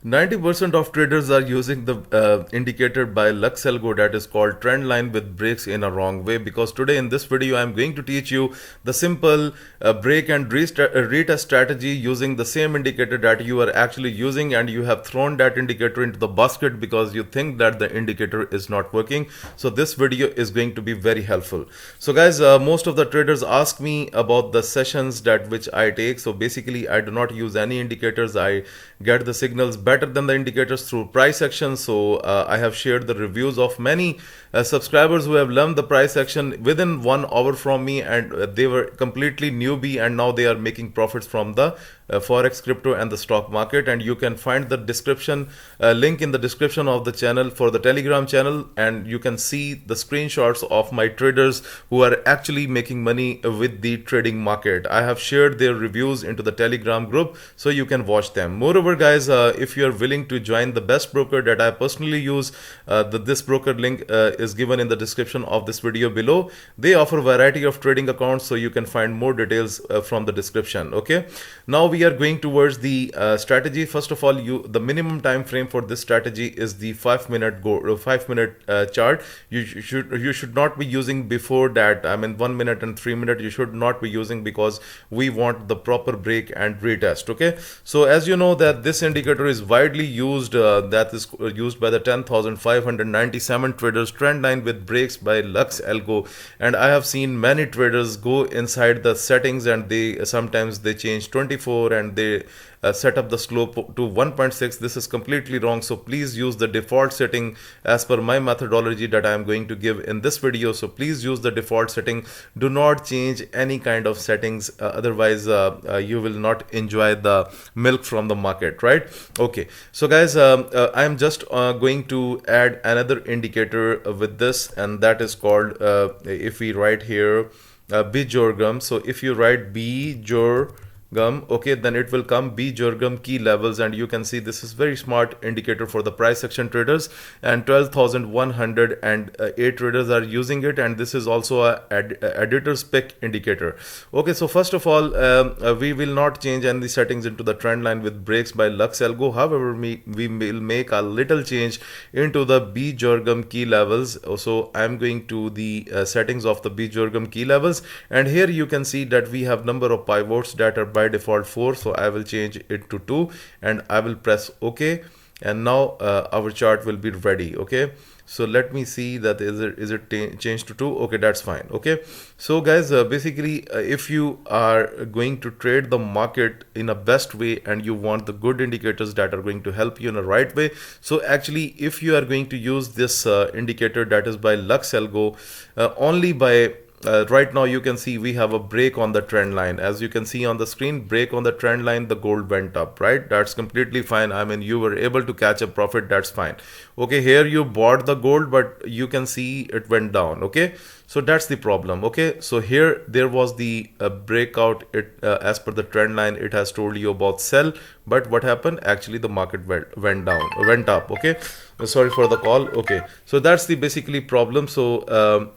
90% of traders are using the indicator by Lux Algo that is called trend line with breaks in a wrong way, because today in this video I am going to teach you the simple break and retest strategy using the same indicator that you are actually using, and you have thrown that indicator into the basket because you think that the indicator is not working. So this video is going to be very helpful. So guys, most of the traders ask me about the sessions that which I take. So basically I do not use any indicators. I get the signals better than the indicators through price action. So I have shared the reviews of many subscribers who have learned the price action within 1 hour from me, and they were completely newbie, and now they are making profits from the forex, crypto and the stock market. And you can find the description link in the description of the channel for the Telegram channel, and you can see the screenshots of my traders who are actually making money with the trading market. I have shared their reviews into the Telegram group, so you can watch them. Moreover guys, if you are willing to join the best broker that I personally use, this broker link is given in the description of this video below. They offer a variety of trading accounts, so you can find more details from the description. Okay, now we are going towards the strategy. First of all, the minimum time frame for this strategy is the 5 minute chart. You should not be using before that. I mean 1 minute and 3 minute you should not be using, because we want the proper break and retest. Okay, so as you know that this indicator is widely used, that is used by the 10,597 traders, trend line with breaks by Lux Algo. And I have seen many traders go inside the settings, and they sometimes they change 24 and they set up the slope to 1.6. This is completely wrong. So please use the default setting as per my methodology that I am going to give in this video. So please use the default setting. Do not change any kind of settings, otherwise you will not enjoy the milk from the market, right? Okay, so guys, I am just going to add another indicator with this, and that is called, if we write here Bijorgum. So if you write Bijorgum, okay, then it will come Bijorgum key levels, and you can see this is very smart indicator for the price action traders, and 12,108 traders are using it. And this is also a editor's pick indicator. Okay, so first of all, we will not change any settings into the trend line with breaks by Lux Algo. However, we will make a little change into the Bijorgum key levels. So I'm going to the settings of the Bijorgum key levels, and here you can see that we have number of pivots that are by default 4. So I will change it to 2, and I will press OK, and now our chart will be ready. Okay, so let me see that is it changed to 2. Okay, that's fine. Okay, so guys, basically if you are going to trade the market in a best way, and you want the good indicators that are going to help you in a right way, so actually if you are going to use this indicator that is by Lux Algo, only by right now you can see we have a break on the trend line. As you can see on the screen, break on the trend line, the gold went up, right? That's completely fine. I mean, you were able to catch a profit, that's fine. Okay, here you bought the gold, but you can see it went down. Okay, so that's the problem. Okay, so here there was the breakout. It as per the trend line, it has told you about sell, but what happened? Actually the market went up. Okay, sorry for the call. Okay, so that's the basically problem. So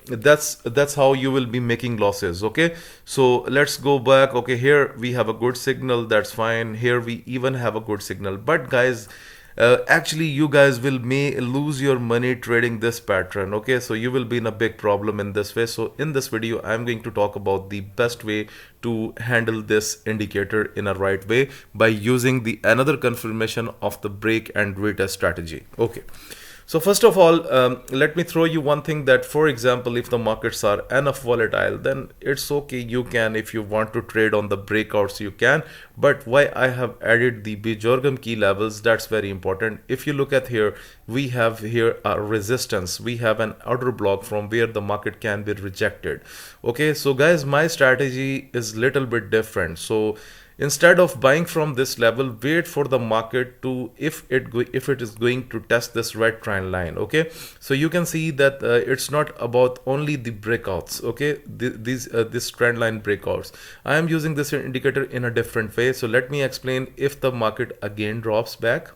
that's how you will be making losses. Okay, so let's go back. Okay, here we have a good signal, that's fine. Here we even have a good signal, but guys, actually you guys may lose your money trading this pattern. Okay, so you will be in a big problem in this way. So in this video I'm going to talk about the best way to handle this indicator in a right way by using the another confirmation of the break and retest strategy. Okay, so first of all, let me throw you one thing that, for example, if the markets are enough volatile, then it's okay. You can, if you want to trade on the breakouts, you can. But why I have added the Bijorgum key levels, that's very important. If you look at here, we have here a resistance. We have an outer block from where the market can be rejected. Okay, so guys, my strategy is little bit different. So instead of buying from this level, wait for the market to, if it is going to test this red trend line. Okay, so you can see that it's not about only the breakouts. Okay, this trend line breakouts, I am using this indicator in a different way. So let me explain. If the market again drops back,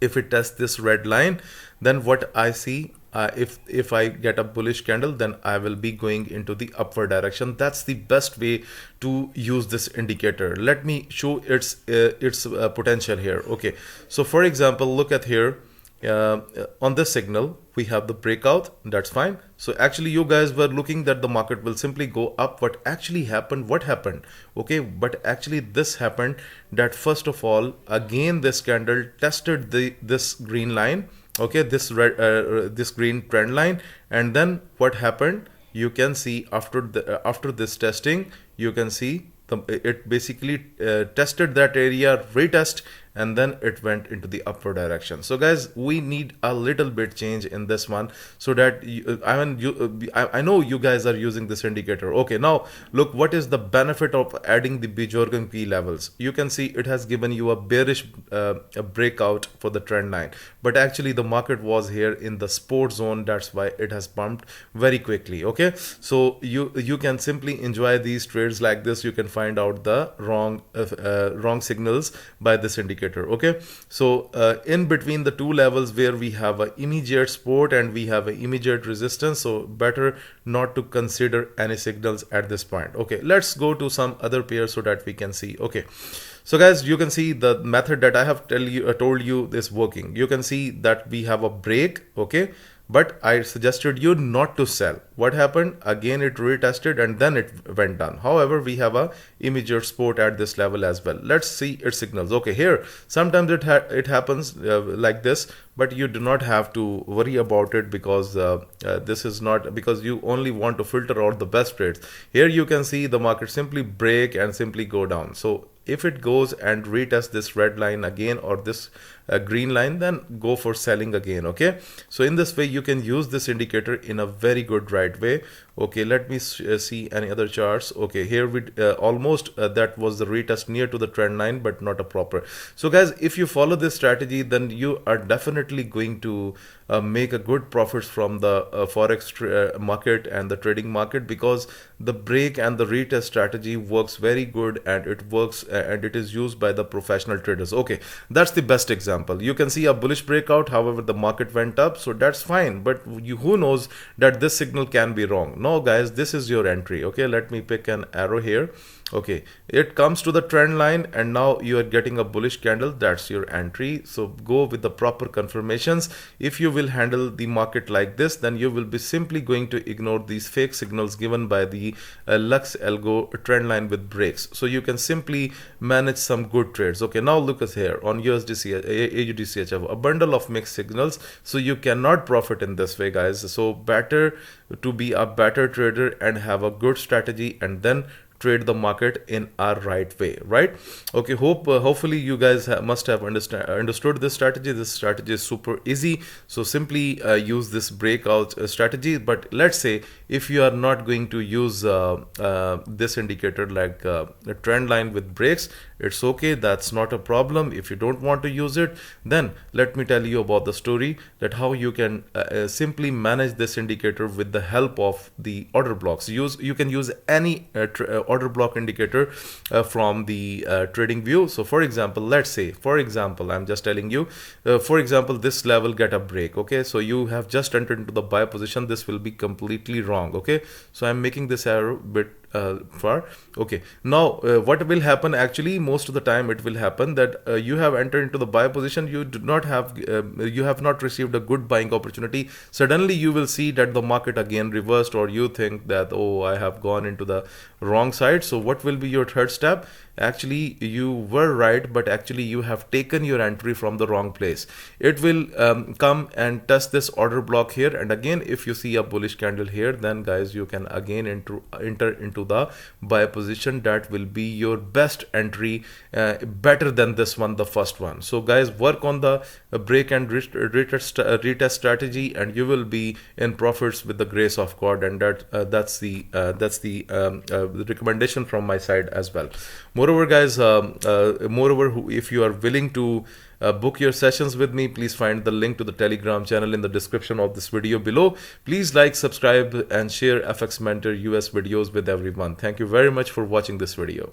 if it tests this red line, then what I see, if I get a bullish candle, then I will be going into the upward direction. That's the best way to use this indicator. Let me show its potential here. Okay, so for example, look at here. On this signal we have the breakout, that's fine. So actually you guys were looking that the market will simply go up. What actually happened, what happened? Okay, but actually this happened that first of all, again this candle tested this green line, okay, this green trend line, and then what happened, you can see after this testing, you can see it basically tested that area, retest, and then it went into the upward direction. So guys, we need a little bit change in this one, so that I know you guys are using this indicator. Okay, now look, what is the benefit of adding the Bjorken P levels? You can see it has given you a bearish a breakout for the trend line, but actually the market was here in the support zone. That's why it has pumped very quickly. Okay, so you can simply enjoy these trades like this. You can find out the wrong signals by this indicator. Okay, so in between the two levels where we have an immediate support and we have an immediate resistance, so better not to consider any signals at this point. Okay, let's go to some other pairs so that we can see. Okay, so guys, you can see the method that I have told you is working. You can see that we have a break. Okay, but I suggested you not to sell. What happened? Again, it retested and then it went down. However, we have a immediate support at this level as well. Let's see its signals. Okay, here sometimes it happens like this, but you do not have to worry about it, because this is not, because you only want to filter out the best trades. Here you can see the market simply break and simply go down. So if it goes and retest this red line again, or this green line, then go for selling again. Okay, so in this way you can use this indicator in a very good right way. Okay, let me see any other charts. Okay, here we almost that was the retest near to the trend line, but not a proper. So guys, if you follow this strategy, then you are definitely going to make a good profits from the forex market and the trading market, because the break and the retest strategy works very good, and it works and it is used by the professional traders. Okay, that's the best example. You can see a bullish breakout, however the market went up, so that's fine, but who knows that this signal can be wrong. No guys, this is your entry. Okay, let me pick an arrow here. Okay, it comes to the trend line and now you are getting a bullish candle. That's your entry. So go with the proper confirmations. If you will handle the market like this, then you will be simply going to ignore these fake signals given by the Lux Algo trend line with breaks. So you can simply manage some good trades. Okay, now look at here on USDC AUDCHF, a bundle of mixed signals. So you cannot profit in this way, guys. So better to be a better trader and have a good strategy, and then trade the market in a right way, right? Okay, hopefully you guys must have understood this strategy. This strategy is super easy, so simply use this breakout strategy. But let's say if you are not going to use this indicator like a trend line with breaks, it's okay, that's not a problem. If you don't want to use it, then let me tell you about the story that how you can simply manage this indicator with the help of the order blocks. You can use any order block indicator from the trading view. So for example, let's say, for example, I'm just telling you, for example, this level get a break. Okay, so you have just entered into the buy position. This will be completely wrong. Okay, so I'm making this arrow bit far. Okay, now what will happen, actually most of the time it will happen that you have entered into the buy position, you do not have you have not received a good buying opportunity. Suddenly you will see that the market again reversed, or you think that, oh, I have gone into the wrong side. So what will be your third step? Actually you were right, but actually you have taken your entry from the wrong place. It will come and test this order block here, and again if you see a bullish candle here, then guys you can again enter into the buy position. That will be your best entry, better than this one, the first one. So guys, work on the break and retest strategy, and you will be in profits with the grace of God. And that's the recommendation from my side as well. Moreover guys, if you are willing to book your sessions with me, please find the link to the Telegram channel in the description of this video below. Please like, subscribe and share FX Mentor US videos with everyone. Thank you very much for watching this video.